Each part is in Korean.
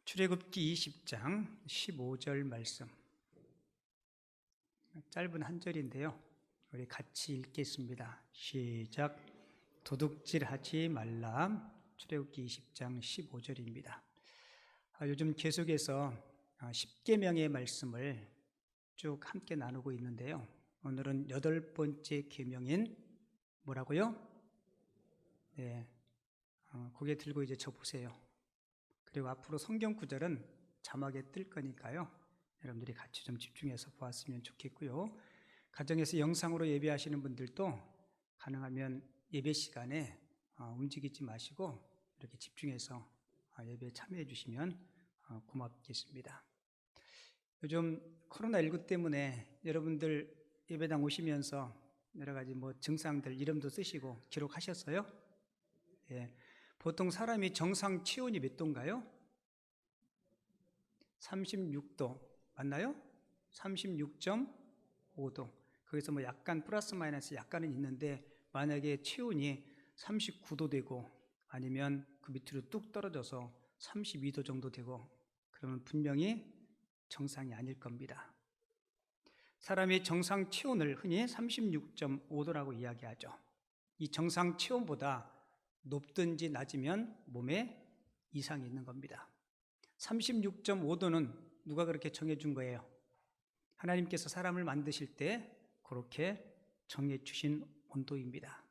출애굽기 20장 15절 말씀, 짧은 한 절인데요, 우리 같이 읽겠습니다. 시작. 도둑질하지 말라. 출애굽기 20장 15절입니다. 요즘 계속해서 10계명의 말씀을 쭉 함께 나누고 있는데요, 오늘은 8번째 계명인 뭐라고요? 네, 고개 들고 이제 저 보세요. 그리고 앞으로 성경 구절은 자막에 뜰 거니까요, 여러분들이 같이 좀 집중해서 보았으면 좋겠고요. 가정에서 영상으로 예배하시는 분들도 가능하면 예배 시간에 움직이지 마시고 이렇게 집중해서 예배에 참여해 주시면 고맙겠습니다. 요즘 코로나19 때문에 여러분들 예배당 오시면서 여러 가지 증상들 이름도 쓰시고 기록하셨어요? 예. 보통 사람이 정상 체온이 몇 도인가요? 36도 맞나요? 36.5도. 거기서 약간 플러스 마이너스 약간은 있는데, 만약에 체온이 39도 되고 아니면 그 밑으로 뚝 떨어져서 32도 정도 되고, 그러면 분명히 정상이 아닐 겁니다. 사람의 정상 체온을 흔히 36.5도라고 이야기하죠. 이 정상 체온보다 높든지 낮으면 몸에 이상이 있는 겁니다. 36.5도는 누가 그렇게 정해준 거예요? 하나님께서 사람을 만드실 때 그렇게 정해주신 온도입니다.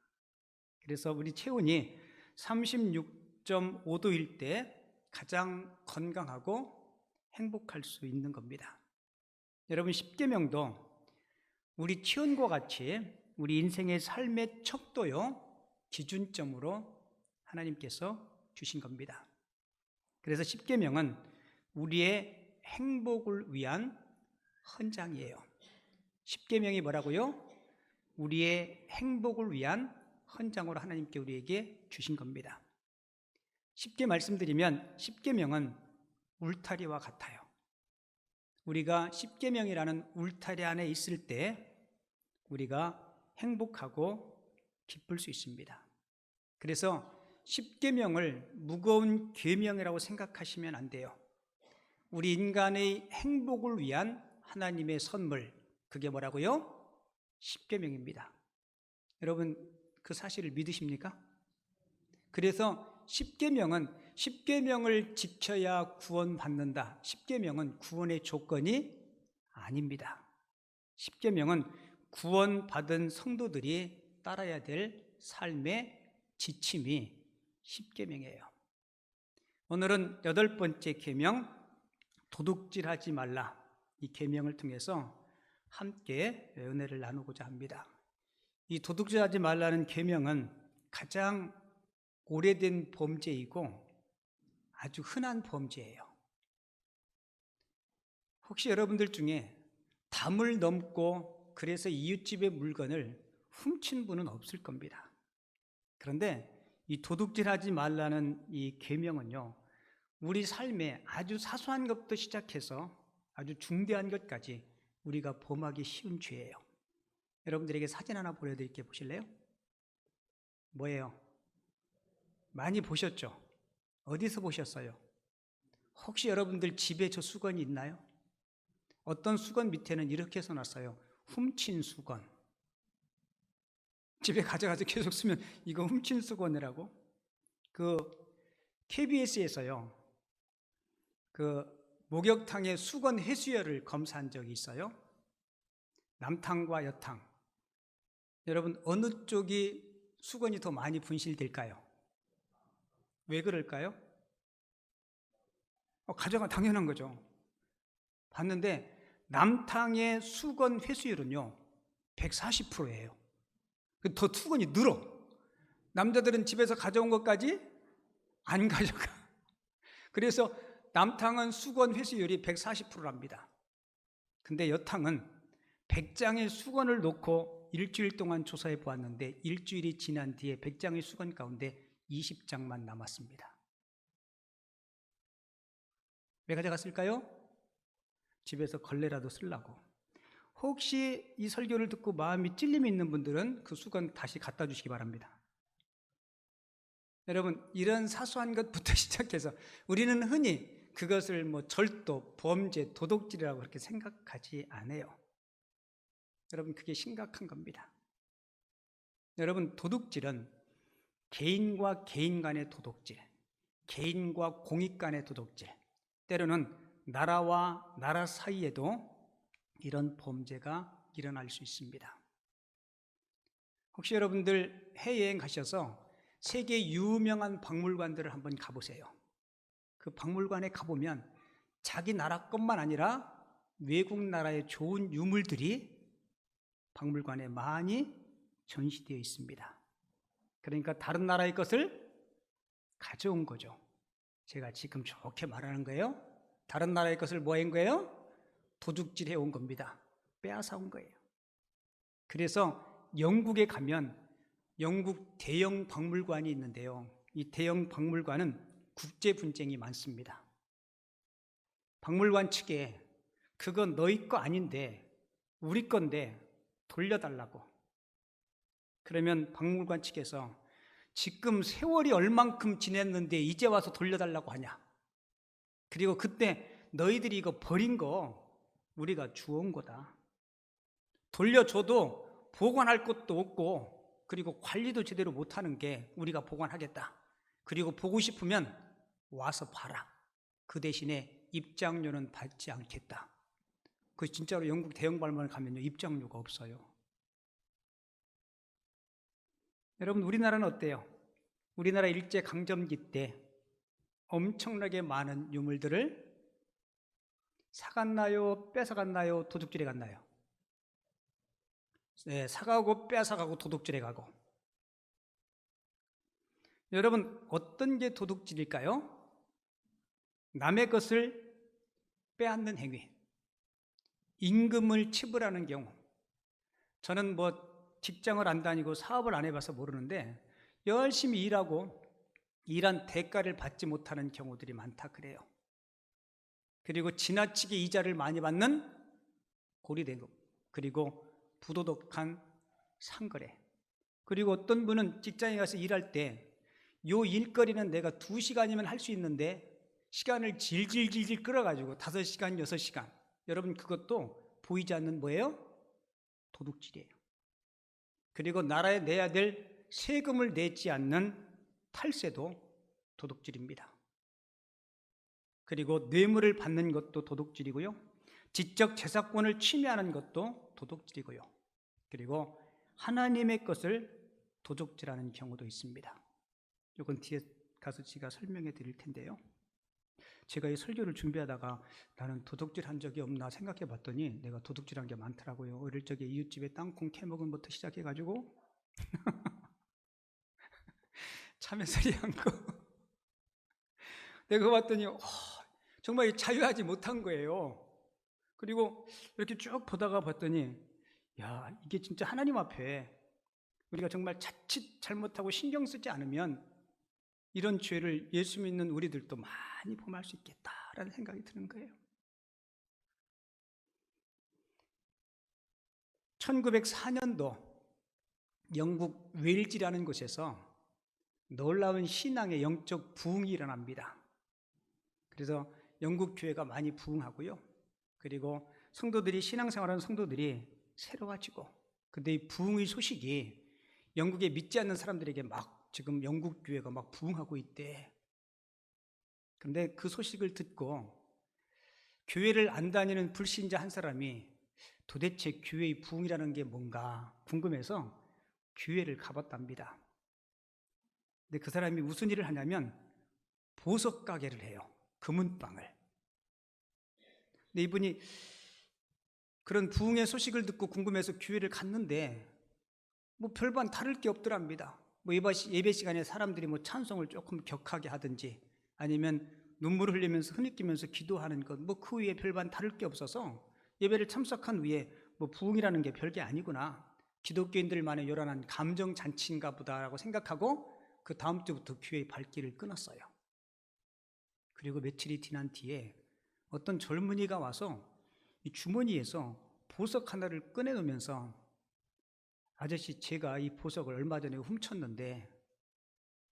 그래서 우리 체온이 36.5도일 때 가장 건강하고 행복할 수 있는 겁니다. 여러분, 10계명도 우리 체온과 같이 우리 인생의 삶의 척도요, 기준점으로 하나님께서 주신 겁니다. 그래서 10계명은 우리의 행복을 위한 헌장이에요. 10계명이 뭐라고요? 우리의 행복을 위한 헌장으로 하나님께 우리에게 주신 겁니다. 쉽게 말씀드리면 10계명은 울타리와 같아요. 우리가 10계명이라는 울타리 안에 있을 때 우리가 행복하고 기쁠 수 있습니다. 그래서 10계명을 무거운 계명이라고 생각하시면 안 돼요. 우리 인간의 행복을 위한 하나님의 선물, 그게 뭐라고요? 10계명입니다. 여러분, 그 사실을 믿으십니까? 그래서 10계명을 지켜야 구원받는다. 10계명은 구원의 조건이 아닙니다. 10계명은 구원받은 성도들이 따라야 될 삶의 지침이 10계명이에요. 오늘은 8번째 계명, 도둑질하지 말라, 이 계명을 통해서 함께 은혜를 나누고자 합니다. 이 도둑질하지 말라는 계명은 가장 오래된 범죄이고 아주 흔한 범죄예요. 혹시 여러분들 중에 담을 넘고 그래서 이웃집의 물건을 훔친 분은 없을 겁니다. 그런데 이 도둑질하지 말라는 이 계명은요, 우리 삶에 아주 사소한 것부터 시작해서 아주 중대한 것까지 우리가 범하기 쉬운 죄예요. 여러분들에게 사진 하나 보여드릴게요. 보실래요? 뭐예요? 많이 보셨죠? 어디서 보셨어요? 혹시 여러분들 집에 저 수건이 있나요? 어떤 수건 밑에는 이렇게 써놨어요. 훔친 수건. 집에 가져가서 계속 쓰면 이거 훔친 수건이라고? KBS에서요, 목욕탕의 수건 해수열을 검사한 적이 있어요. 남탕과 여탕. 여러분, 어느 쪽이 수건이 더 많이 분실될까요? 왜 그럴까요? 가져가 당연한 거죠. 봤는데 남탕의 수건 회수율은요 140%예요. 더 수건이 늘어. 남자들은 집에서 가져온 것까지 안 가져가. 그래서 남탕은 수건 회수율이 140%랍니다. 근데 여탕은 100장의 수건을 놓고 일주일 동안 조사해 보았는데, 일주일이 지난 뒤에 100장의 수건 가운데 20장만 남았습니다. 왜 가져갔을까요? 집에서 걸레라도 쓰려고. 혹시 이 설교를 듣고 마음이 찔림이 있는 분들은 그 수건 다시 갖다 주시기 바랍니다. 여러분, 이런 사소한 것부터 시작해서 우리는 흔히 그것을 뭐 절도, 범죄, 도둑질이라고 그렇게 생각하지 않아요. 여러분, 그게 심각한 겁니다. 여러분, 도둑질은 개인과 개인 간의 도둑질, 개인과 공익 간의 도둑질, 때로는 나라와 나라 사이에도 이런 범죄가 일어날 수 있습니다. 혹시 여러분들 해외여행 가셔서 세계 유명한 박물관들을 한번 가보세요. 그 박물관에 가보면 자기 나라 것만 아니라 외국 나라의 좋은 유물들이 박물관에 많이 전시되어 있습니다. 그러니까 다른 나라의 것을 가져온 거죠. 제가 지금 좋게 말하는 거예요. 다른 나라의 것을 뭐 한 거예요? 도둑질해 온 겁니다. 빼앗아 온 거예요. 그래서 영국에 가면 영국 대형 박물관이 있는데요. 이 대형 박물관은 국제 분쟁이 많습니다. 박물관 측에 그건 너희 거 아닌데 우리 건데 돌려달라고. 그러면 박물관 측에서 지금 세월이 얼만큼 지냈는데 이제 와서 돌려달라고 하냐. 그리고 그때 너희들이 이거 버린 거 우리가 주워온 거다. 돌려줘도 보관할 것도 없고 그리고 관리도 제대로 못하는 게 우리가 보관하겠다. 그리고 보고 싶으면 와서 봐라. 그 대신에 입장료는 받지 않겠다. 그 진짜로 영국 대형 박물관 가면요, 입장료가 없어요. 여러분, 우리나라는 어때요? 우리나라 일제강점기 때 엄청나게 많은 유물들을 사갔나요? 뺏어갔나요? 도둑질해 갔나요? 네, 사가고 뺏어가고 도둑질해 가고. 여러분, 어떤 게 도둑질일까요? 남의 것을 빼앗는 행위, 임금을 치불하는 경우. 저는 뭐 직장을 안 다니고 사업을 안 해봐서 모르는데 열심히 일하고 일한 대가를 받지 못하는 경우들이 많다 그래요. 그리고 지나치게 이자를 많이 받는 고리대금, 그리고 부도덕한 상거래. 그리고 어떤 분은 직장에 가서 일할 때 요 일거리는 내가 2시간이면 할 수 있는데 시간을 질질질질 끌어가지고 5시간, 6시간. 여러분, 그것도 보이지 않는 뭐예요? 도둑질이에요. 그리고 나라에 내야 될 세금을 내지 않는 탈세도 도둑질입니다. 그리고 뇌물을 받는 것도 도둑질이고요. 지적 재산권을 침해하는 것도 도둑질이고요. 그리고 하나님의 것을 도둑질하는 경우도 있습니다. 이건 뒤에 가서 제가 설명해 드릴 텐데요. 제가 이 설교를 준비하다가 나는 도둑질한 적이 없나 생각해 봤더니 내가 도둑질한 게 많더라고요. 어릴 적에 이웃집에 땅콩 캐먹은 것부터 시작해가지고 참외소리 한 거. 내가 그거 봤더니 정말 자유하지 못한 거예요. 그리고 이렇게 쭉 보다가 봤더니 야, 이게 진짜 하나님 앞에 우리가 정말 자칫 잘못하고 신경 쓰지 않으면 이런 죄를 예수 믿는 우리들도 많이 범할 수 있겠다라는 생각이 드는 거예요. 1904년도 영국 웨일즈라는 곳에서 놀라운 신앙의 영적 부흥이 일어납니다. 그래서 영국 교회가 많이 부흥하고요. 그리고 성도들이, 신앙생활하는 성도들이 새로워지고, 근데 이 부흥의 소식이 영국에 믿지 않는 사람들에게 막 지금 영국 교회가 막 부흥하고 있대. 그런데 그 소식을 듣고 교회를 안 다니는 불신자 한 사람이 도대체 교회의 부흥이라는 게 뭔가 궁금해서 교회를 가봤답니다. 근데 그 사람이 무슨 일을 하냐면 보석 가게를 해요. 금은방을. 근데 이분이 그런 부흥의 소식을 듣고 궁금해서 교회를 갔는데 뭐 별반 다를 게 없더랍니다. 뭐 예배 시간에 사람들이 뭐 찬송을 조금 격하게 하든지 아니면 눈물을 흘리면서 흐느끼면서 기도하는 것, 뭐 그 위에 별반 다를 게 없어서 예배를 참석한 후에 뭐 부흥이라는 게 별게 아니구나, 기독교인들만의 요란한 감정 잔치인가 보다라고 생각하고 그 다음 주부터 교회의 발길을 끊었어요. 그리고 며칠이 지난 뒤에 어떤 젊은이가 와서 이 주머니에서 보석 하나를 꺼내놓으면서 아저씨, 제가 이 보석을 얼마 전에 훔쳤는데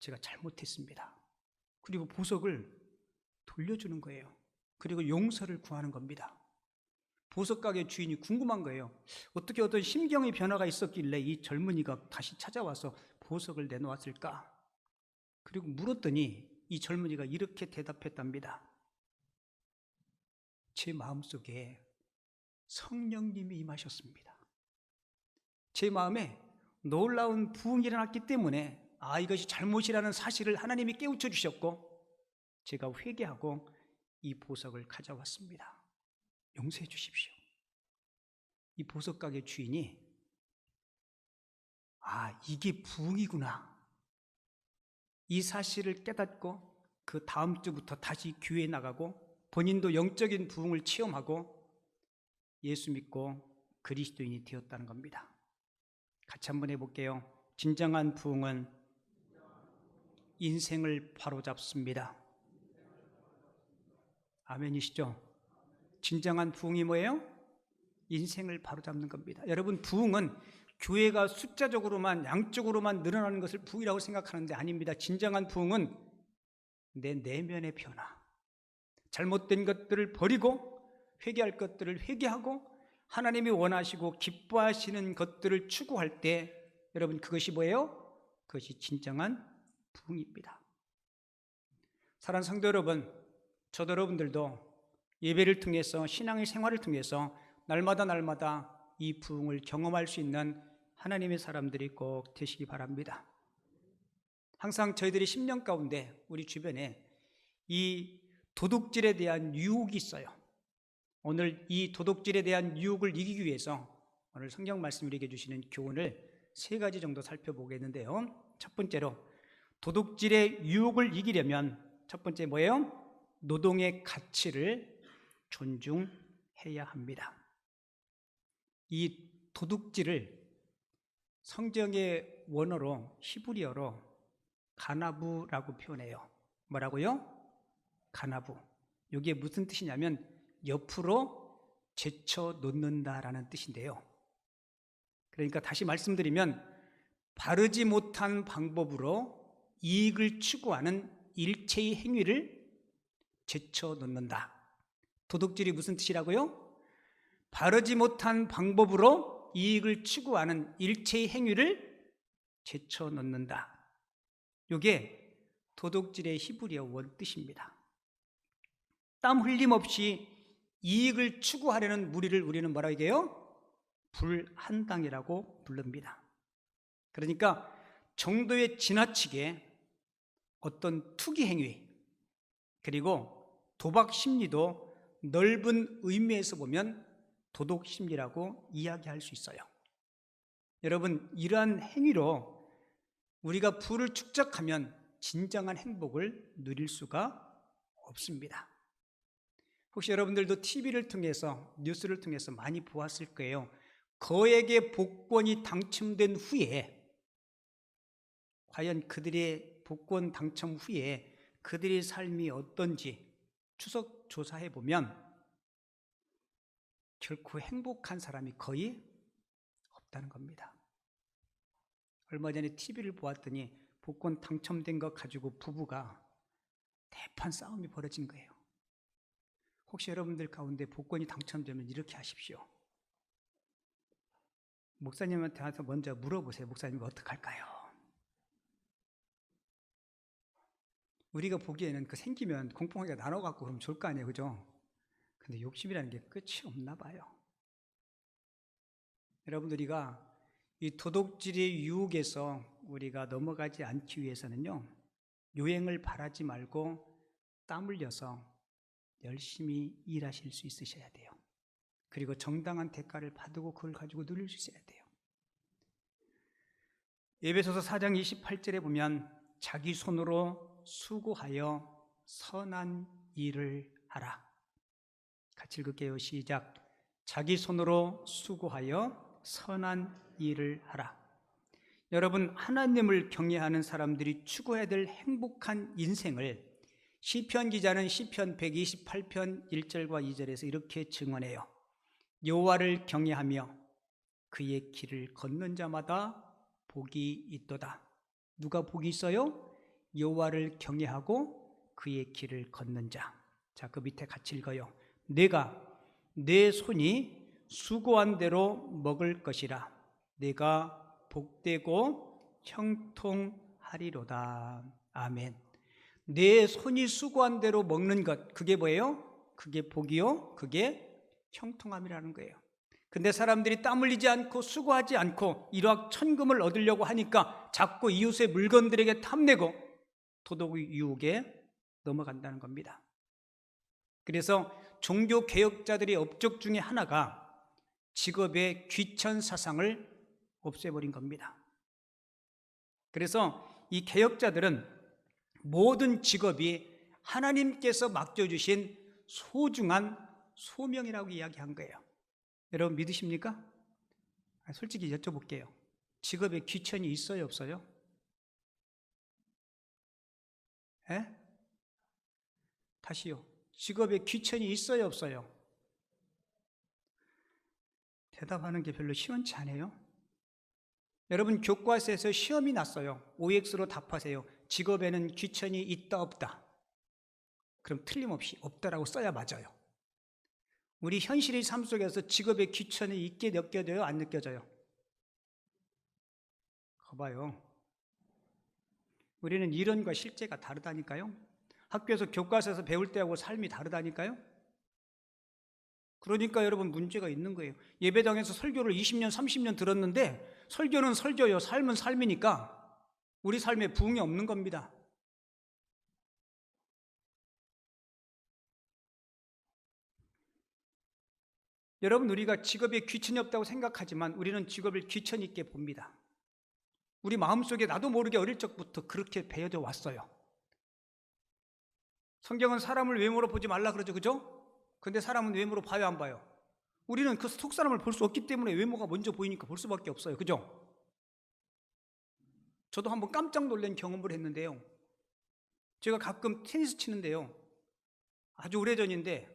제가 잘못했습니다. 그리고 보석을 돌려주는 거예요. 그리고 용서를 구하는 겁니다. 보석가게 주인이 궁금한 거예요. 어떻게 어떤 심경의 변화가 있었길래 이 젊은이가 다시 찾아와서 보석을 내놓았을까? 그리고 물었더니 이 젊은이가 이렇게 대답했답니다. 제 마음속에 성령님이 임하셨습니다. 제 마음에 놀라운 부흥이 일어났기 때문에 이것이 잘못이라는 사실을 하나님이 깨우쳐 주셨고 제가 회개하고 이 보석을 가져왔습니다. 용서해 주십시오. 이 보석가게 주인이 이게 부흥이구나, 이 사실을 깨닫고 그 다음 주부터 다시 교회에 나가고 본인도 영적인 부흥을 체험하고 예수 믿고 그리스도인이 되었다는 겁니다. 같이 한번 해볼게요. 진정한 부흥은 인생을 바로잡습니다. 아멘이시죠? 진정한 부흥이 뭐예요? 인생을 바로잡는 겁니다. 여러분, 부흥은 교회가 숫자적으로만 양적으로만 늘어나는 것을 부흥이라고 생각하는데 아닙니다. 진정한 부흥은 내 내면의 변화, 잘못된 것들을 버리고 회개할 것들을 회개하고 하나님이 원하시고 기뻐하시는 것들을 추구할 때 여러분, 그것이 뭐예요? 그것이 진정한 부흥입니다. 사랑하는 성도 여러분, 저도 여러분들도 예배를 통해서 신앙의 생활을 통해서 날마다 이 부흥을 경험할 수 있는 하나님의 사람들이 꼭 되시기 바랍니다. 항상 저희들이 10년 가운데 우리 주변에 이 도둑질에 대한 유혹이 있어요. 오늘 이 도둑질에 대한 유혹을 이기기 위해서 오늘 성경 말씀 우리에게 주시는 교훈을 3가지 정도 살펴보겠는데요. 첫 번째로, 도둑질의 유혹을 이기려면 첫 번째 뭐예요? 노동의 가치를 존중해야 합니다. 이 도둑질을 성경의 원어로 히브리어로 가나부라고 표현해요. 뭐라고요? 가나부. 이게 무슨 뜻이냐면 옆으로 제쳐 놓는다라는 뜻인데요. 그러니까 다시 말씀드리면 바르지 못한 방법으로 이익을 추구하는 일체의 행위를 제쳐 놓는다. 도둑질이 무슨 뜻이라고요? 바르지 못한 방법으로 이익을 추구하는 일체의 행위를 제쳐 놓는다. 이게 도둑질의 히브리어 원뜻입니다. 땀 흘림 없이 이익을 추구하려는 무리를 우리는 뭐라고 얘기해요? 불한당이라고 부릅니다. 그러니까 정도에 지나치게 어떤 투기 행위 그리고 도박 심리도 넓은 의미에서 보면 도덕 심리라고 이야기할 수 있어요. 여러분, 이러한 행위로 우리가 부를 축적하면 진정한 행복을 누릴 수가 없습니다. 혹시 여러분들도 TV를 통해서 뉴스를 통해서 많이 보았을 거예요. 거액의 복권이 당첨된 후에 과연 그들의 복권 당첨 후에 그들의 삶이 어떤지 추적 조사해 보면 결코 행복한 사람이 거의 없다는 겁니다. 얼마 전에 TV를 보았더니 복권 당첨된 것 가지고 부부가 대판 싸움이 벌어진 거예요. 혹시 여러분들 가운데 복권이 당첨되면 이렇게 하십시오. 목사님한테 가서 먼저 물어보세요. 목사님 어떡할까요? 우리가 보기에는 그 생기면 공평하게 나눠갖고 그러면 좋을 거 아니에요, 그죠? 근데 욕심이라는 게 끝이 없나 봐요. 여러분, 우리가 이 도둑질의 유혹에서 우리가 넘어가지 않기 위해서는요, 요행을 바라지 말고 땀 흘려서 열심히 일하실 수 있으셔야 돼요. 그리고 정당한 대가를 받고 그걸 가지고 누릴 수 있어야 돼요. 에베소서 4장 28절에 보면 자기 손으로 수고하여 선한 일을 하라. 같이 읽을게요. 시작. 자기 손으로 수고하여 선한 일을 하라. 여러분, 하나님을 경외하는 사람들이 추구해야 될 행복한 인생을 시편 기자는 시편 128편 1절과 2절에서 이렇게 증언해요. 여호와를 경외하며 그의 길을 걷는 자마다 복이 있도다. 누가 복이 있어요? 여호와를 경외하고 그의 길을 걷는 자. 자, 그 밑에 같이 읽어요. 내가 내 손이 수고한 대로 먹을 것이라. 내가 복되고 형통하리로다. 아멘. 내 손이 수고한 대로 먹는 것, 그게 뭐예요? 그게 복이요, 그게 형통함이라는 거예요. 근데 사람들이 땀 흘리지 않고 수고하지 않고 일확천금을 얻으려고 하니까 자꾸 이웃의 물건들에게 탐내고 도덕의 유혹에 넘어간다는 겁니다. 그래서 종교 개혁자들의 업적 중에 하나가 직업의 귀천 사상을 없애버린 겁니다. 그래서 이 개혁자들은 모든 직업이 하나님께서 맡겨주신 소중한 소명이라고 이야기한 거예요. 여러분 믿으십니까? 솔직히 여쭤볼게요. 직업에 귀천이 있어요, 없어요? 에? 다시요. 직업에 귀천이 있어요, 없어요? 대답하는 게 별로 시원치 않아요? 여러분 교과서에서 시험이 났어요. OX로 답하세요. 직업에는 귀천이 있다, 없다? 그럼 틀림없이 없다라고 써야 맞아요. 우리 현실의 삶 속에서 직업의 귀천이 있게 느껴져요, 안 느껴져요? 봐봐요. 우리는 이론과 실제가 다르다니까요. 학교에서 교과서에서 배울 때하고 삶이 다르다니까요. 그러니까 여러분 문제가 있는 거예요. 예배당에서 설교를 20년, 30년 들었는데 설교는 설교요, 삶은 삶이니까 우리 삶에 부응이 없는 겁니다. 여러분 우리가 직업에 귀천이 없다고 생각하지만 우리는 직업을 귀천 있게 봅니다. 우리 마음속에 나도 모르게 어릴 적부터 그렇게 배어져 왔어요. 성경은 사람을 외모로 보지 말라 그러죠, 그죠? 근데 사람은 외모로 봐요, 안 봐요? 우리는 그 속사람을 볼 수 없기 때문에 외모가 먼저 보이니까 볼 수밖에 없어요, 그죠? 저도 한번 깜짝 놀란 경험을 했는데요. 제가 가끔 테니스 치는데요. 아주 오래전인데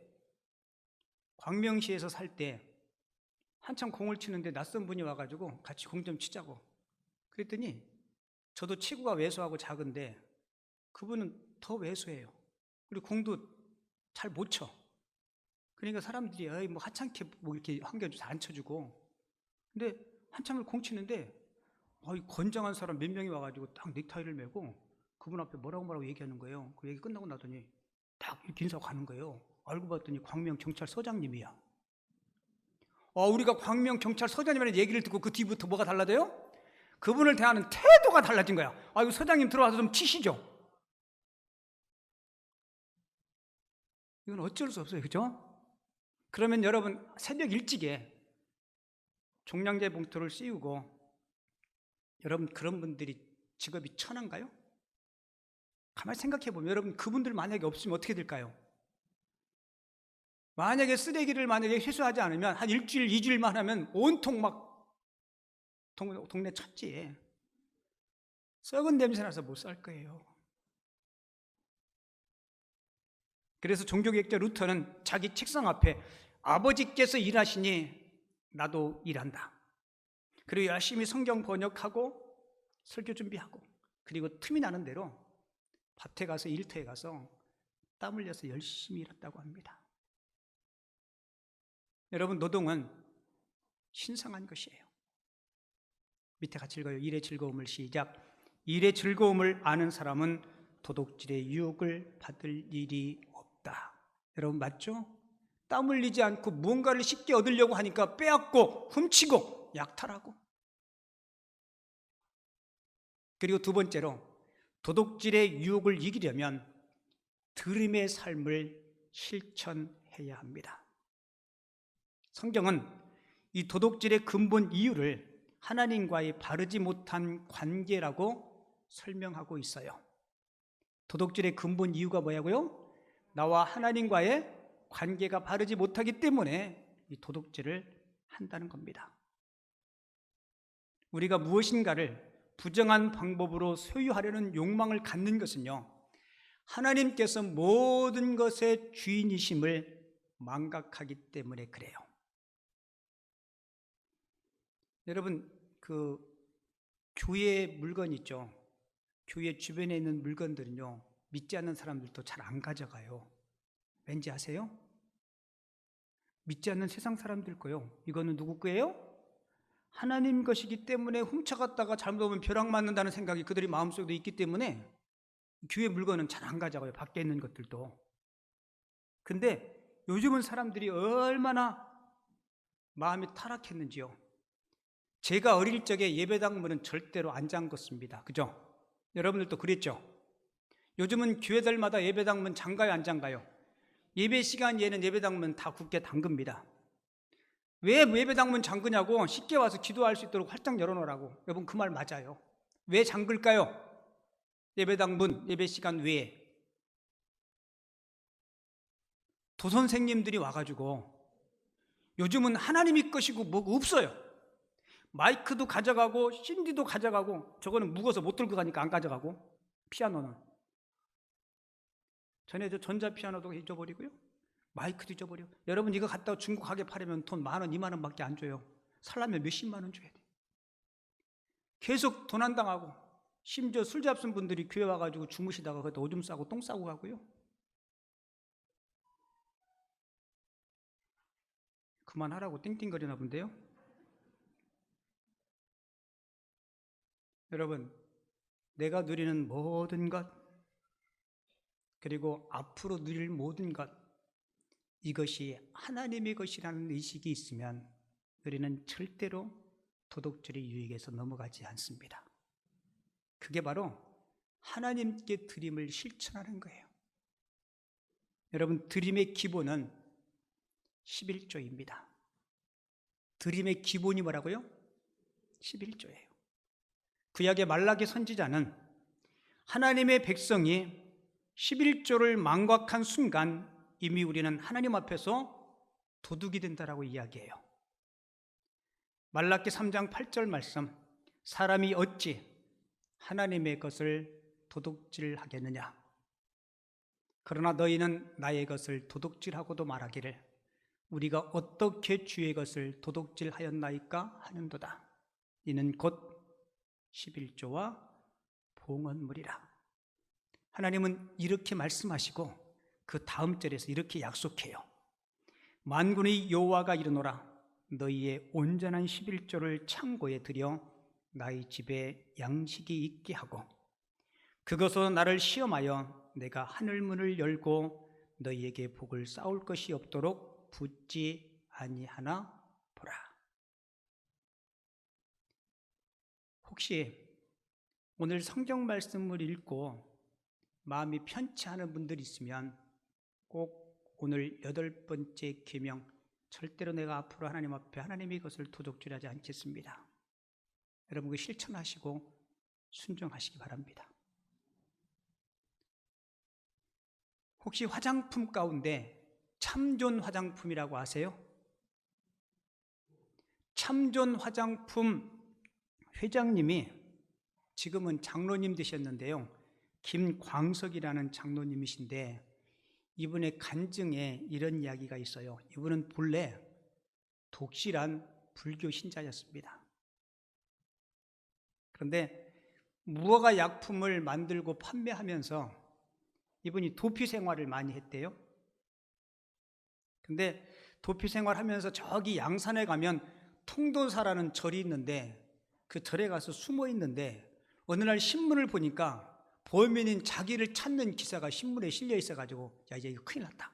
광명시에서 살 때 한참 공을 치는데 낯선 분이 와가지고 같이 공 좀 치자고 그랬더니 저도 치구가 왜소하고 작은데 그분은 더 왜소해요. 그리고 공도 잘 못 쳐. 그러니까 사람들이 뭐 하찮게 뭐 이렇게 한겨도 잘 안 쳐주고. 근데 한참을 공 치는데 이 건장한 사람 몇 명이 와가지고 딱 넥타이를 메고 그분 앞에 뭐라고 얘기하는 거예요. 그 얘기 끝나고 나더니 딱 이렇게 인사하고 가는 거예요. 알고 봤더니 광명경찰서장님이야. 우리가 광명경찰서장님이라는 얘기를 듣고 그 뒤부터 뭐가 달라져요? 그분을 대하는 태도가 달라진 거야. 이거 서장님 들어와서 좀 치시죠. 이건 어쩔 수 없어요, 그죠? 그러면 여러분 새벽 일찍에 종량제 봉투를 씌우고 여러분 그런 분들이 직업이 천한가요? 가만히 생각해 보면 여러분 그분들 만약에 없으면 어떻게 될까요? 만약에 쓰레기를 만약에 회수하지 않으면 한 일주일, 2주일만 하면 온통 막 동네 천지에 썩은 냄새 나서 못 살 거예요. 그래서 종교개혁자 루터는 자기 책상 앞에 아버지께서 일하시니 나도 일한다. 그리고 열심히 성경 번역하고 설교 준비하고 그리고 틈이 나는 대로 밭에 가서 일터에 가서 땀 흘려서 열심히 일했다고 합니다. 여러분 노동은 신성한 것이에요. 밑에 같이 읽어요. 일의 즐거움을 시작. 일의 즐거움을 아는 사람은 도둑질의 유혹을 받을 일이 없다. 여러분 맞죠? 땀 흘리지 않고 무언가를 쉽게 얻으려고 하니까 빼앗고 훔치고 약탈하고. 그리고 두 번째로 도둑질의 유혹을 이기려면 들음의 삶을 실천해야 합니다. 성경은 이 도둑질의 근본 이유를 하나님과의 바르지 못한 관계라고 설명하고 있어요. 도둑질의 근본 이유가 뭐냐고요? 나와 하나님과의 관계가 바르지 못하기 때문에 이 도둑질을 한다는 겁니다. 우리가 무엇인가를 부정한 방법으로 소유하려는 욕망을 갖는 것은요, 하나님께서 모든 것의 주인이심을 망각하기 때문에 그래요. 여러분 그 교회 물건 있죠. 교회 주변에 있는 물건들은요 믿지 않는 사람들도 잘 안 가져가요. 왠지 아세요? 믿지 않는 세상 사람들 거요. 이거는 누구 거예요? 하나님 것이기 때문에 훔쳐갔다가 잘못하면 벼락 맞는다는 생각이 그들이 마음속에도 있기 때문에 교회 물건은 잘 안 가져가요. 밖에 있는 것들도. 근데 요즘은 사람들이 얼마나 마음이 타락했는지요. 제가 어릴 적에 예배당 문은 절대로 안 잠궜습니다. 그죠? 여러분들도 그랬죠? 요즘은 교회들마다 예배당 문 잠가요, 안 잠가요? 예배 시간에는 예배당 문 다 굳게 잠급니다. 왜 예배당 문 잠그냐고, 쉽게 와서 기도할 수 있도록 활짝 열어놓으라고. 여러분 그 말 맞아요. 왜 잠글까요? 예배당 문, 예배 시간 외에 도선생님들이 와가지고 요즘은 하나님이 것이고 뭐가 없어요. 마이크도 가져가고 CD도 가져가고, 저거는 무거워서 못 들고 가니까 안 가져가고, 피아노는 전에 저 전자피아노도 잊어버리고요, 마이크도 잊어버려. 여러분 이거 갖다가 중국 가게 팔으면 돈 10,000원, 20,000원 밖에 안 줘요. 살려면 몇십만 원 줘야 돼. 계속 돈 안 당하고, 심지어 술 잡순 분들이 교회 와가지고 주무시다가 그것도 오줌 싸고 똥 싸고 가고요. 그만하라고 띵띵거리나 본데요. 여러분, 내가 누리는 모든 것, 그리고 앞으로 누릴 모든 것, 이것이 하나님의 것이라는 의식이 있으면 우리는 절대로 도덕질의 유익에서 넘어가지 않습니다. 그게 바로 하나님께 드림을 실천하는 거예요. 여러분, 드림의 기본은 11조입니다. 드림의 기본이 뭐라고요? 11조예요. 구약의 말라기 선지자는 하나님의 백성이 11조를 망각한 순간 이미 우리는 하나님 앞에서 도둑이 된다라고 이야기해요. 말라기 3장 8절 말씀, 사람이 어찌 하나님의 것을 도둑질하겠느냐? 그러나 너희는 나의 것을 도둑질하고도 말하기를 우리가 어떻게 주의 것을 도둑질하였나이까 하는도다. 이는 곧 11조와 봉헌물이라. 하나님은 이렇게 말씀하시고 그 다음 절에서 이렇게 약속해요. 만군의 여호와가 이르노라. 너희의 온전한 11조를 창고에 들여 나의 집에 양식이 있게 하고 그것으로 나를 시험하여 내가 하늘문을 열고 너희에게 복을 쌓을 것이 없도록 붙지 아니하나 보라. 혹시 오늘 성경 말씀을 읽고 마음이 편치 않은 분들이 있으면 꼭 오늘 8번째 계명, 절대로 내가 앞으로 하나님 앞에 하나님의 것을 도둑질하지 않겠습니다. 여러분 그 실천하시고 순종하시기 바랍니다. 혹시 화장품 가운데 참존 화장품이라고 아세요? 참존 화장품 회장님이 지금은 장로님 되셨는데요, 김광석이라는 장로님이신데 이분의 간증에 이런 이야기가 있어요. 이분은 본래 독실한 불교 신자였습니다. 그런데 무허가 약품을 만들고 판매하면서 이분이 도피 생활을 많이 했대요. 근데 도피 생활하면서 저기 양산에 가면 통도사라는 절이 있는데 그 절에 가서 숨어 있는데 어느 날 신문을 보니까 범인인 자기를 찾는 기사가 신문에 실려 있어가지고 야 이제 이거 큰일 났다.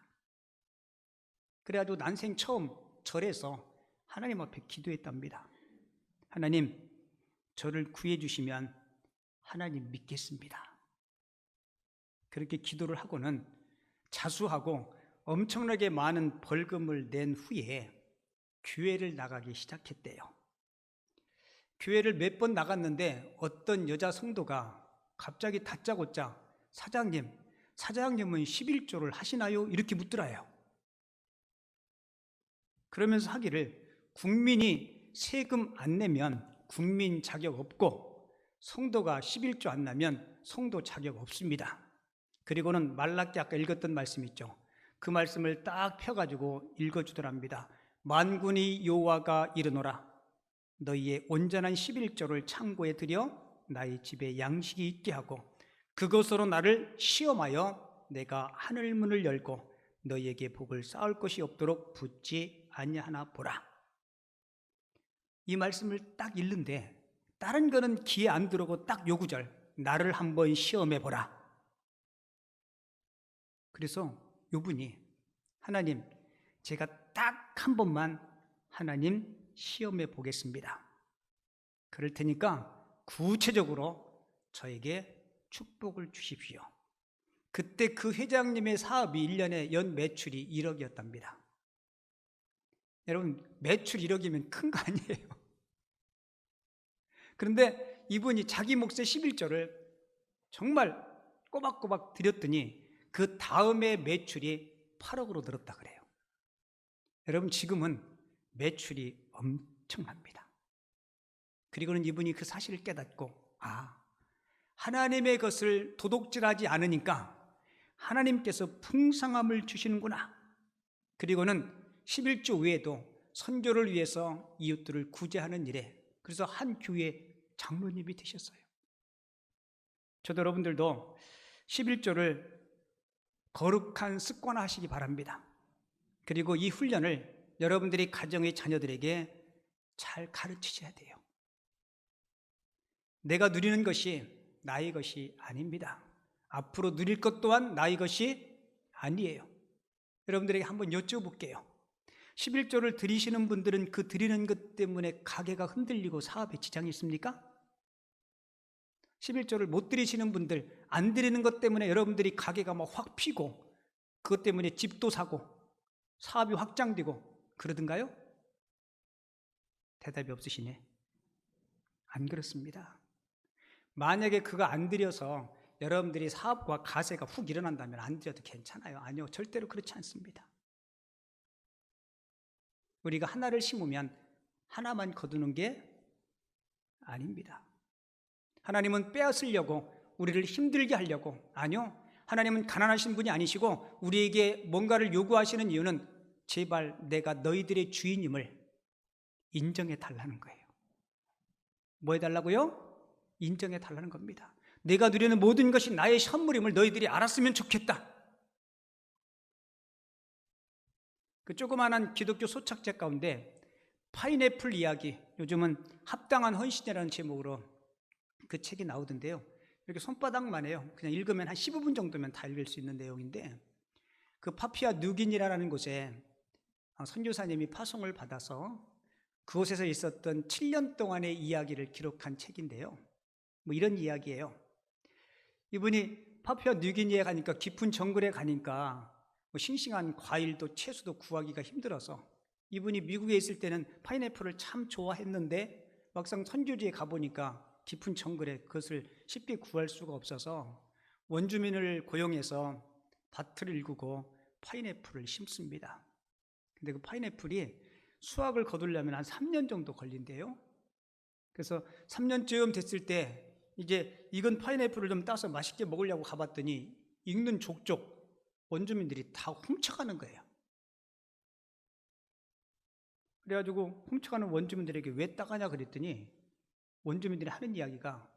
그래가지고 난생 처음 절에서 하나님 앞에 기도했답니다. 하나님, 저를 구해주시면 하나님 믿겠습니다. 그렇게 기도를 하고는 자수하고 엄청나게 많은 벌금을 낸 후에 교회를 나가기 시작했대요. 교회를 몇 번 나갔는데 어떤 여자 성도가 갑자기 다짜고짜 사장님은 11조를 하시나요? 이렇게 묻더라요. 그러면서 하기를 국민이 세금 안 내면 국민 자격 없고 성도가 11조 안 나면 성도 자격 없습니다. 그리고는 말라기 아까 읽었던 말씀 있죠. 그 말씀을 딱 펴가지고 읽어주더랍니다. 만군의 여호와가 이르노라. 너희의 온전한 11조를 창고에 들여 나의 집에 양식이 있게 하고 그것으로 나를 시험하여 내가 하늘문을 열고 너희에게 복을 쌓을 것이 없도록 붙지 아니하나 보라. 이 말씀을 딱 읽는데 다른 거는 귀에 안 들어오고 딱 요 구절, 나를 한번 시험해 보라. 그래서 요 분이 하나님, 제가 딱 한 번만 하나님 시험해 보겠습니다. 그럴 테니까 구체적으로 저에게 축복을 주십시오. 그때 그 회장님의 사업이 1년에 연 매출이 1억이었답니다. 여러분, 매출 1억이면 큰 거 아니에요? 그런데 이분이 자기 몫의 11조를 정말 꼬박꼬박 드렸더니 그 다음에 매출이 8억으로 늘었다 그래요. 여러분, 지금은 매출이 엄청납니다. 그리고는 이분이 그 사실을 깨닫고, 하나님의 것을 도둑질하지 않으니까 하나님께서 풍성함을 주시는구나. 그리고는 11조 외에도 선교를 위해서 이웃들을 구제하는 일에, 그래서 한 교회 장로님이 되셨어요. 저도 여러분들도 11조를 거룩한 습관화하시기 바랍니다. 그리고 이 훈련을 여러분들이 가정의 자녀들에게 잘 가르치셔야 돼요. 내가 누리는 것이 나의 것이 아닙니다. 앞으로 누릴 것 또한 나의 것이 아니에요. 여러분들에게 한번 여쭤볼게요. 11조를 드리시는 분들은 그 드리는 것 때문에 가게가 흔들리고 사업에 지장이 있습니까? 11조를 못 드리시는 분들, 안 드리는 것 때문에 여러분들이 가게가 막 확 피고 그것 때문에 집도 사고 사업이 확장되고 그러던가요? 대답이 없으시네. 안 그렇습니다. 만약에 그거 안 드려서 여러분들이 사업과 가세가 훅 일어난다면 안 드려도 괜찮아요. 아니요, 절대로 그렇지 않습니다. 우리가 하나를 심으면 하나만 거두는 게 아닙니다. 하나님은 빼앗으려고 우리를 힘들게 하려고, 아니요, 하나님은 가난하신 분이 아니시고 우리에게 뭔가를 요구하시는 이유는 제발 내가 너희들의 주인임을 인정해 달라는 거예요. 뭐 해달라고요? 인정해 달라는 겁니다. 내가 누리는 모든 것이 나의 선물임을 너희들이 알았으면 좋겠다. 그 조그마한 기독교 소책책 가운데 파인애플 이야기, 요즘은 합당한 헌신이라는 제목으로 그 책이 나오던데요. 이렇게 손바닥만 해요. 그냥 읽으면 한 15분 정도면 다 읽을 수 있는 내용인데, 그 파푸아 뉴기니라는 곳에 선교사님이 파송을 받아서 그곳에서 있었던 7년 동안의 이야기를 기록한 책인데요. 뭐 이런 이야기예요. 이분이 파푸아 뉴기니에 가니까, 깊은 정글에 가니까 뭐 싱싱한 과일도 채소도 구하기가 힘들어서 이분이 미국에 있을 때는 파인애플을 참 좋아했는데 막상 선교지에 가보니까 깊은 정글에 그것을 쉽게 구할 수가 없어서 원주민을 고용해서 밭을 일구고 파인애플을 심습니다. 근데 그 파인애플이 수확을 거두려면 한 3년 정도 걸린대요. 그래서 3년쯤 됐을 때 이제 익은 파인애플을 좀 따서 맛있게 먹으려고 가봤더니 익는 족족 원주민들이 다 훔쳐가는 거예요. 그래가지고 훔쳐가는 원주민들에게 왜 따가냐 그랬더니 원주민들이 하는 이야기가,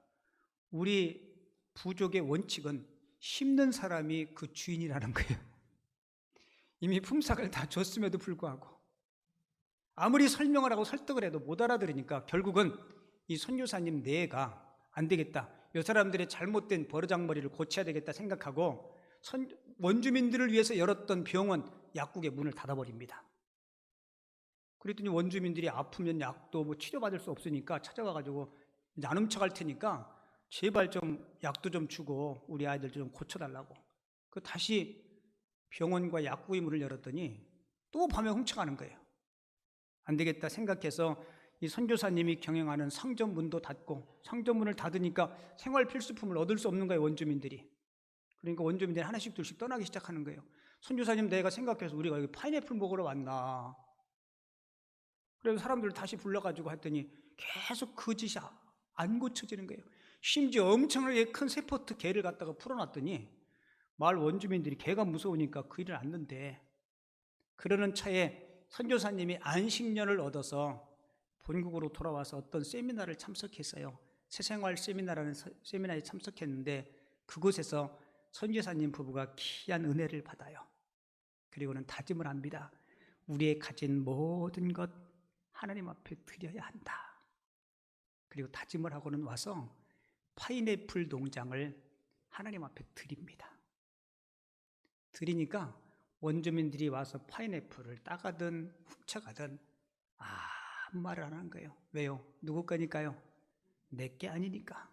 우리 부족의 원칙은 심는 사람이 그 주인이라는 거예요. 이미 품삯을 다 줬음에도 불구하고 아무리 설명을 하고 설득을 해도 못 알아들으니까 결국은 이 선교사님 내가 안 되겠다, 이 사람들의 잘못된 버르장머리를 고쳐야 되겠다 생각하고 원주민들을 위해서 열었던 병원, 약국의 문을 닫아버립니다. 그랬더니 원주민들이 아프면 약도 뭐 치료받을 수 없으니까 찾아와가지고 안 훔쳐갈 테니까 제발 좀 약도 좀 주고 우리 아이들 좀 고쳐달라고. 그 다시 병원과 약국의 문을 열었더니 또 밤에 훔쳐가는 거예요. 안 되겠다 생각해서 이 선교사님이 경영하는 상점 문도 닫고, 상점 문을 닫으니까 생활 필수품을 얻을 수 없는 거예요, 원주민들이. 그러니까 원주민들이 하나씩 둘씩 떠나기 시작하는 거예요. 선교사님, 내가 생각해서 우리가 여기 파인애플 먹으러 왔나. 그래서 사람들을 다시 불러가지고 했더니 계속 그 짓이 안 고쳐지는 거예요. 심지어 엄청나게 큰 세포트 개를 갖다가 풀어놨더니 마을 원주민들이 개가 무서우니까 그 일을 않는데, 그러는 차에 선교사님이 안식년을 얻어서 본국으로 돌아와서 어떤 세미나를 참석했어요. 새생활 세미나라는 세미나에 참석했는데 그곳에서 선교사님 부부가 귀한 은혜를 받아요. 그리고는 다짐을 합니다. 우리의 가진 모든 것 하나님 앞에 드려야 한다. 그리고 다짐을 하고는 와서 파인애플 농장을 하나님 앞에 드립니다. 드리니까 원주민들이 와서 파인애플을 따가든 훔쳐가든 아무 말을 안 하는 거예요. 왜요? 누구 거니까요? 내게 아니니까.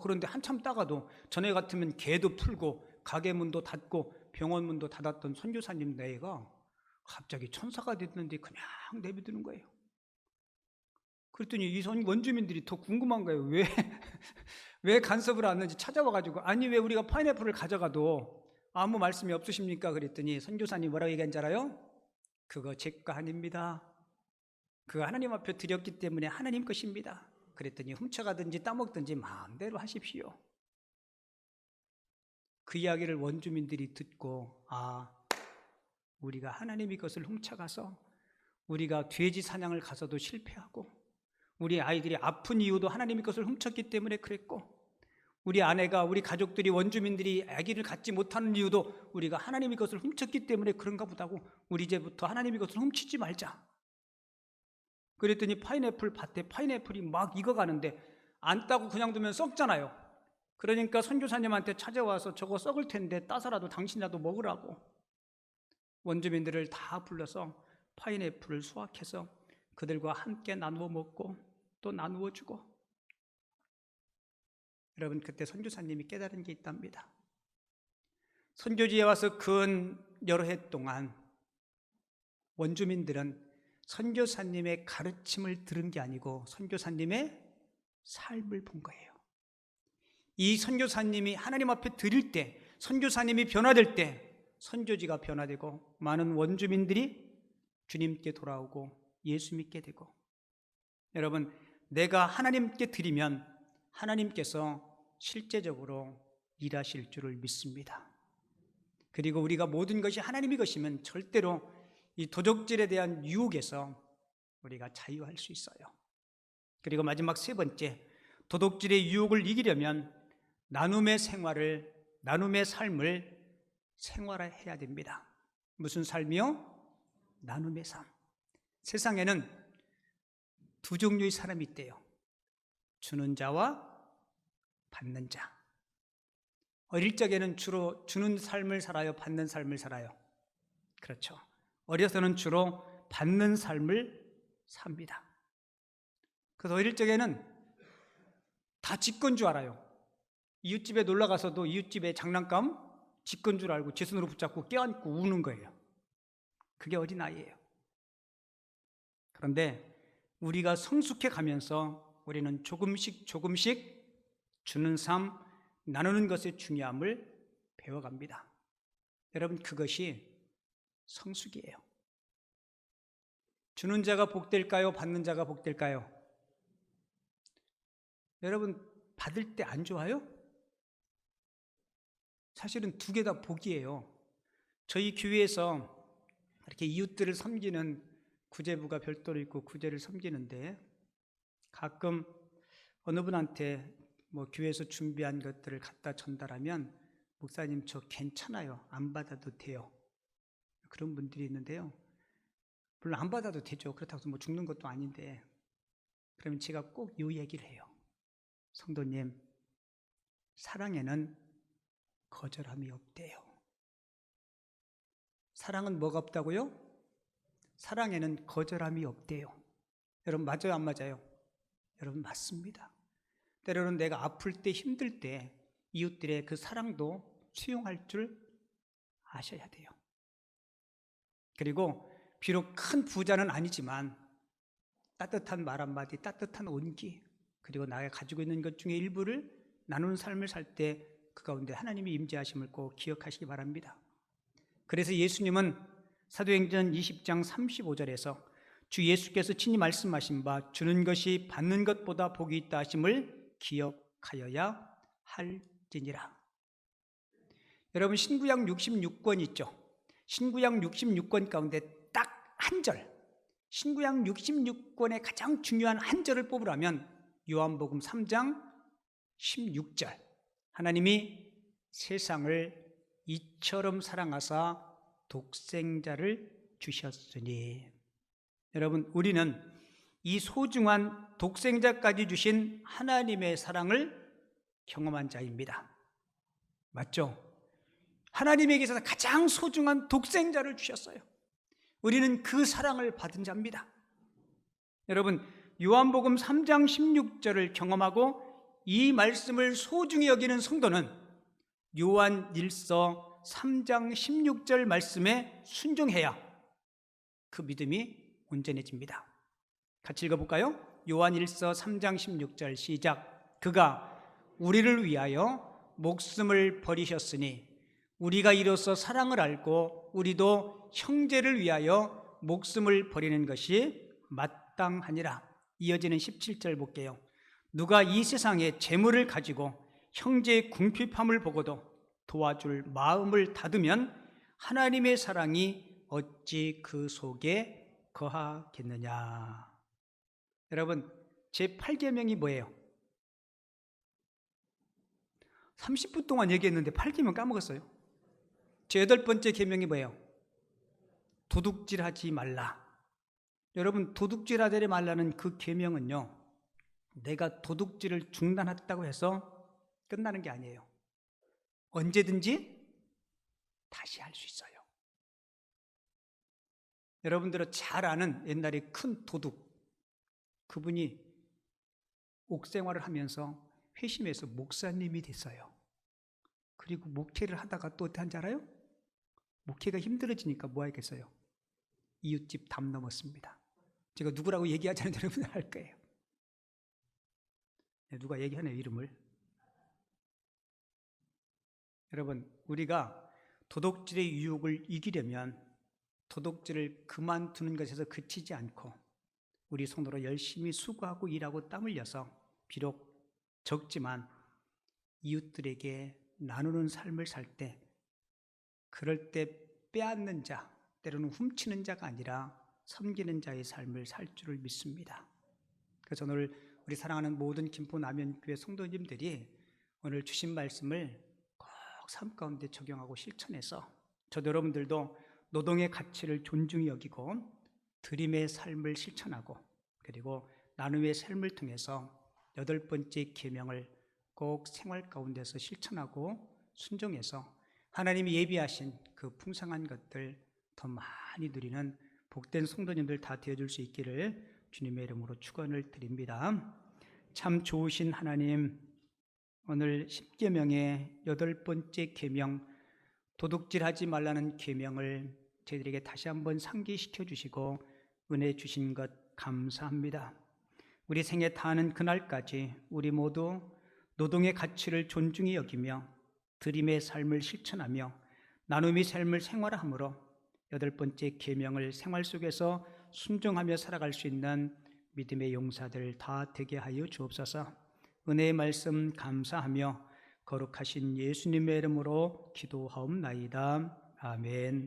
그런데 한참 따가도 전에 같으면 개도 풀고 가게 문도 닫고 병원 문도 닫았던 선교사님 내가 갑자기 천사가 됐는데 그냥 내비두는 거예요. 그랬더니 이 원주민들이 더 궁금한 거예요. 왜 간섭을 하는지 찾아와가지고, 아니 왜 우리가 파인애플을 가져가도 아무 말씀이 없으십니까? 그랬더니 선교사님 뭐라고 얘기한 줄 알아요? 그거 제 거 아닙니다. 그거 하나님 앞에 드렸기 때문에 하나님 것입니다. 그랬더니 훔쳐가든지 따먹든지 마음대로 하십시오. 그 이야기를 원주민들이 듣고, 우리가 하나님의 것을 훔쳐가서 우리가 돼지 사냥을 가서도 실패하고, 우리 아이들이 아픈 이유도 하나님의 것을 훔쳤기 때문에 그랬고, 우리 아내가, 우리 가족들이, 원주민들이 아기를 갖지 못하는 이유도 우리가 하나님의 것을 훔쳤기 때문에 그런가 보다고, 우리 이제부터 하나님의 것을 훔치지 말자. 그랬더니 파인애플 밭에 파인애플이 막 익어가는데 안 따고 그냥 두면 썩잖아요. 그러니까 선교사님한테 찾아와서 저거 썩을 텐데 따서라도 당신이라도 먹으라고 원주민들을 다 불러서 파인애플을 수확해서 그들과 함께 나누어 먹고 또 나누어 주고. 여러분, 그때 선교사님이 깨달은 게 있답니다. 선교지에 와서 근 여러 해 동안 원주민들은 선교사님의 가르침을 들은 게 아니고 선교사님의 삶을 본 거예요. 이 선교사님이 하나님 앞에 드릴 때, 선교사님이 변화될 때 선교지가 변화되고 많은 원주민들이 주님께 돌아오고 예수 믿게 되고, 여러분, 내가 하나님께 드리면 하나님께서 실제적으로 일하실 줄을 믿습니다. 그리고 우리가 모든 것이 하나님의 것이면 절대로 이 도적질에 대한 유혹에서 우리가 자유할 수 있어요. 그리고 마지막 세 번째, 도둑질의 유혹을 이기려면 나눔의 삶을 생활해야 됩니다. 무슨 삶이요? 나눔의 삶. 세상에는 두 종류의 사람이 있대요. 주는 자와 받는 자. 어릴 적에는 주로 주는 삶을 살아요? 받는 삶을 살아요? 그렇죠. 어려서는 주로 받는 삶을 삽니다. 그래서 어릴 적에는 다 지 건 줄 알아요. 이웃집에 놀러 가서도 이웃집의 장난감 지 건 줄 알고 제 손으로 붙잡고 껴안고 우는 거예요. 그게 어린아이예요. 그런데 우리가 성숙해 가면서 우리는 조금씩 주는 삶, 나누는 것의 중요함을 배워갑니다. 여러분, 그것이 성숙이에요. 주는 자가 복될까요? 받는 자가 복될까요? 여러분, 받을 때 안 좋아요? 사실은 두 개 다 복이에요. 저희 교회에서 이렇게 이웃들을 섬기는 구제부가 별도로 있고 구제를 섬기는데, 가끔 어느 분한테 교회에서 준비한 것들을 갖다 전달하면 목사님 저 괜찮아요, 안 받아도 돼요, 그런 분들이 있는데요. 물론 안 받아도 되죠. 그렇다고 해서 죽는 것도 아닌데, 그러면 제가 꼭 이 얘기를 해요. 성도님, 사랑에는 거절함이 없대요. 사랑은 뭐가 없다고요? 사랑에는 거절함이 없대요. 여러분, 맞아요, 안 맞아요? 여러분, 맞습니다. 때로는 내가 아플 때, 힘들 때 이웃들의 그 사랑도 수용할 줄 아셔야 돼요. 그리고 비록 큰 부자는 아니지만 따뜻한 말 한마디, 따뜻한 온기, 그리고 나가 가지고 있는 것 중에 일부를 나누는 삶을 살 때 그 가운데 하나님의 임재하심을 꼭 기억하시기 바랍니다. 그래서 예수님은 사도행전 20장 35절에서 주 예수께서 친히 말씀하신 바 주는 것이 받는 것보다 복이 있다 하심을 기억하여야 할지니라. 여러분, 신구약 66권 있죠? 신구약 66권 가운데 딱 한 절, 신구약 66권의 가장 중요한 한 절을 뽑으라면 요한복음 3장 16절, 하나님이 세상을 이처럼 사랑하사 독생자를 주셨으니. 여러분, 우리는 이 소중한 독생자까지 주신 하나님의 사랑을 경험한 자입니다. 맞죠? 하나님에게서 가장 소중한 독생자를 주셨어요. 우리는 그 사랑을 받은 자입니다. 여러분, 요한복음 3장 16절을 경험하고 이 말씀을 소중히 여기는 성도는 요한 1서 3장 16절 말씀에 순종해야 그 믿음이 온전해집니다. 같이 읽어볼까요? 요한 1서 3장 16절 시작. 그가 우리를 위하여 목숨을 버리셨으니 우리가 이로써 사랑을 알고 우리도 형제를 위하여 목숨을 버리는 것이 마땅하니라. 이어지는 17절 볼게요. 누가 이 세상에 재물을 가지고 형제의 궁핍함을 보고도 도와줄 마음을 닫으면 하나님의 사랑이 어찌 그 속에 거하겠느냐. 여러분, 제 8계명이 뭐예요? 30분 동안 얘기했는데 8계명 까먹었어요. 제 8번째 계명이 뭐예요? 도둑질하지 말라. 여러분, 도둑질하지 말라는 그 계명은요, 내가 도둑질을 중단했다고 해서 끝나는 게 아니에요. 언제든지 다시 할 수 있어요. 여러분들은 잘 아는 옛날에 큰 도둑, 그분이 옥생활을 하면서 회심해서 목사님이 됐어요. 그리고 목회를 하다가 또 어떻게 한지 알아요? 목회가 힘들어지니까 뭐 하겠어요? 이웃집 담 넘었습니다. 제가 누구라고 얘기하지 않는 여러분 알 거예요. 누가 얘기하네요, 이름을. 여러분, 우리가 도둑질의 유혹을 이기려면 도둑질을 그만두는 것에서 그치지 않고 우리 손으로 열심히 수고하고 일하고 땀 흘려서 비록 적지만 이웃들에게 나누는 삶을 살 때, 그럴 때 빼앗는 자, 때로는 훔치는 자가 아니라 섬기는 자의 삶을 살 줄을 믿습니다. 그래서 오늘 우리 사랑하는 모든 김포 남현교회 성도님들이 오늘 주신 말씀을 꼭 삶 가운데 적용하고 실천해서 저도 여러분들도 노동의 가치를 존중히 여기고 드림의 삶을 실천하고 그리고 나눔의 삶을 통해서 8번째 계명을 꼭 생활 가운데서 실천하고 순종해서 하나님이 예비하신 그 풍성한 것들 더 많이 누리는 복된 성도님들 다 되어줄 수 있기를 주님의 이름으로 축원을 드립니다. 참 좋으신 하나님, 오늘 10계명의 8번째 계명, 도둑질하지 말라는 계명을 저희들에게 다시 한번 상기시켜 주시고 은혜 주신 것 감사합니다. 우리 생에 다하는 그날까지 우리 모두 노동의 가치를 존중히 여기며 드림의 삶을 실천하며 나눔의 삶을 생활함으로 8번째 계명을 생활 속에서 순종하며 살아갈 수 있는 믿음의 용사들 다 되게 하여 주옵소서. 은혜의 말씀 감사하며 거룩하신 예수님의 이름으로 기도하옵나이다. 아멘.